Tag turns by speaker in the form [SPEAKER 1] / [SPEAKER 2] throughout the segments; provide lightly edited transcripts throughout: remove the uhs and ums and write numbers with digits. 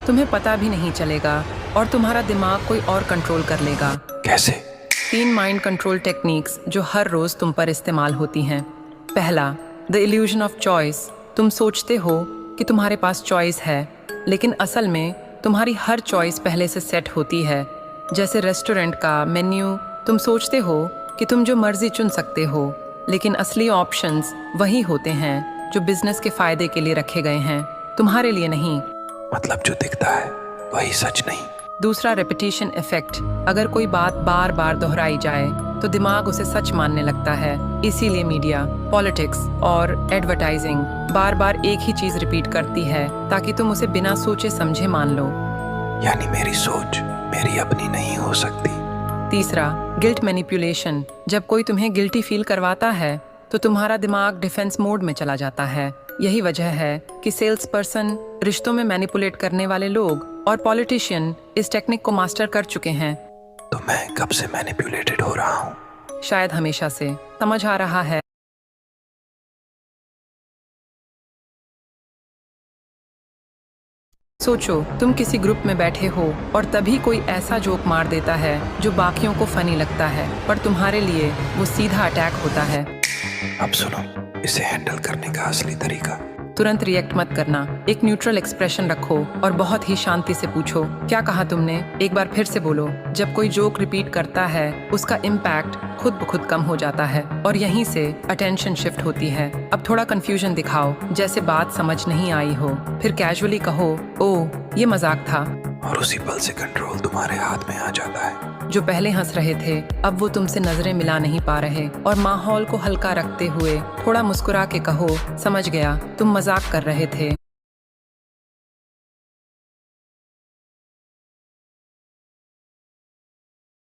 [SPEAKER 1] तुम्हें पता भी नहीं चलेगा और तुम्हारा दिमाग कोई और कंट्रोल कर लेगा।
[SPEAKER 2] कैसे?
[SPEAKER 1] 3 माइंड कंट्रोल टेक्निक्स जो हर रोज तुम पर इस्तेमाल होती हैं। पहला, द इल्यूजन ऑफ चॉइस। तुम सोचते हो कि तुम्हारे पास चॉइस है, लेकिन असल में तुम्हारी हर चॉइस पहले से सेट होती है। जैसे रेस्टोरेंट का मेन्यू, तुम सोचते हो कि तुम जो मर्जी चुन सकते हो, लेकिन असली ऑप्शंस वही होते हैं जो बिजनेस के फायदे के लिए रखे गए हैं, तुम्हारे लिए नहीं।
[SPEAKER 2] मतलब जो दिखता है वही सच नहीं।
[SPEAKER 1] दूसरा, रेपिटेशन इफेक्ट। अगर कोई बात बार बार दोहराई जाए तो दिमाग उसे सच मानने लगता है। इसीलिए मीडिया, पॉलिटिक्स और एडवर्टाइजिंग बार बार एक ही चीज रिपीट करती है ताकि तुम उसे बिना सोचे समझे मान लो।
[SPEAKER 2] यानी मेरी सोच मेरी अपनी नहीं हो सकती।
[SPEAKER 1] तीसरा, गिल्ट मैनिपुलेशन। जब कोई तुम्हें गिल्टी फील करवाता है तो तुम्हारा दिमाग डिफेंस मोड में चला जाता है। यही वजह है कि सेल्स पर्सन, रिश्तों में मैनिपुलेट करने वाले लोग और पॉलिटिशियन इस टेक्निक को मास्टर कर चुके हैं।
[SPEAKER 2] तो मैं कब से मैनिपुलेटेड हो रहा हूँ?
[SPEAKER 1] शायद हमेशा से। समझ आ रहा है? सोचो, तुम किसी ग्रुप में बैठे हो और तभी कोई ऐसा जोक मार देता है जो बाकियों को फनी लगता है, पर तुम्हारे लिए वो सीधा अटैक होता है।
[SPEAKER 2] अब सुनो, इसे हैंडल करने का असली तरीका।
[SPEAKER 1] तुरंत रिएक्ट मत करना। एक न्यूट्रल एक्सप्रेशन रखो और बहुत ही शांति से पूछो, क्या कहा तुमने? एक बार फिर से बोलो। जब कोई जोक रिपीट करता है, उसका इम्पैक्ट खुद ब खुद कम हो जाता है और यहीं से अटेंशन शिफ्ट होती है। अब थोड़ा कंफ्यूजन दिखाओ, जैसे बात समझ नहीं आई हो। फिर कैजुअली कहो, ओह ये मजाक था।
[SPEAKER 2] और उसी पल से कंट्रोल तुम्हारे हाथ में आ जाता है।
[SPEAKER 1] जो पहले हंस रहे थे, अब वो तुमसे नजरें मिला नहीं पा रहे। और माहौल को हल्का रखते हुए थोड़ा मुस्कुरा के कहो, समझ गया, तुम मजाक कर रहे थे।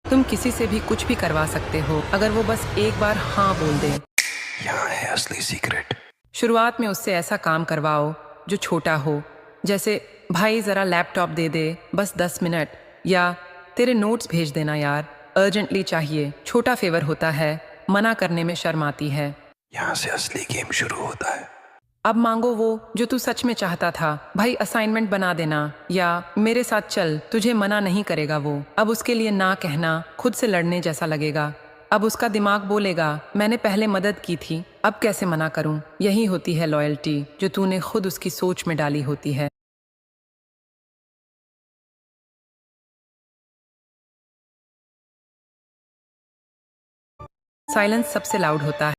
[SPEAKER 1] तुम किसी से भी कुछ भी करवा सकते हो अगर वो बस एक बार हाँ बोल दे।
[SPEAKER 2] यहाँ है असली सीक्रेट।
[SPEAKER 1] शुरुआत में उससे ऐसा काम करवाओ जो छोटा हो, जैसे भाई जरा लैपटॉप दे दे बस 10 मिनट, या तेरे नोट्स भेज देना यार, अर्जेंटली चाहिए। छोटा फेवर होता है, मना करने में शर्म आती है।
[SPEAKER 2] यहाँ से असली गेम शुरू होता है।
[SPEAKER 1] अब मांगो वो जो तू सच में चाहता था। भाई असाइनमेंट बना देना, या मेरे साथ चल, तुझे मना नहीं करेगा वो। अब उसके लिए ना कहना खुद से लड़ने जैसा लगेगा। अब उसका दिमाग बोलेगा, मैंने पहले मदद की थी, अब कैसे मना करूं। यही होती है लॉयल्टी, जो तूने खुद उसकी सोच में डाली होती है। साइलेंस सबसे लाउड होता है।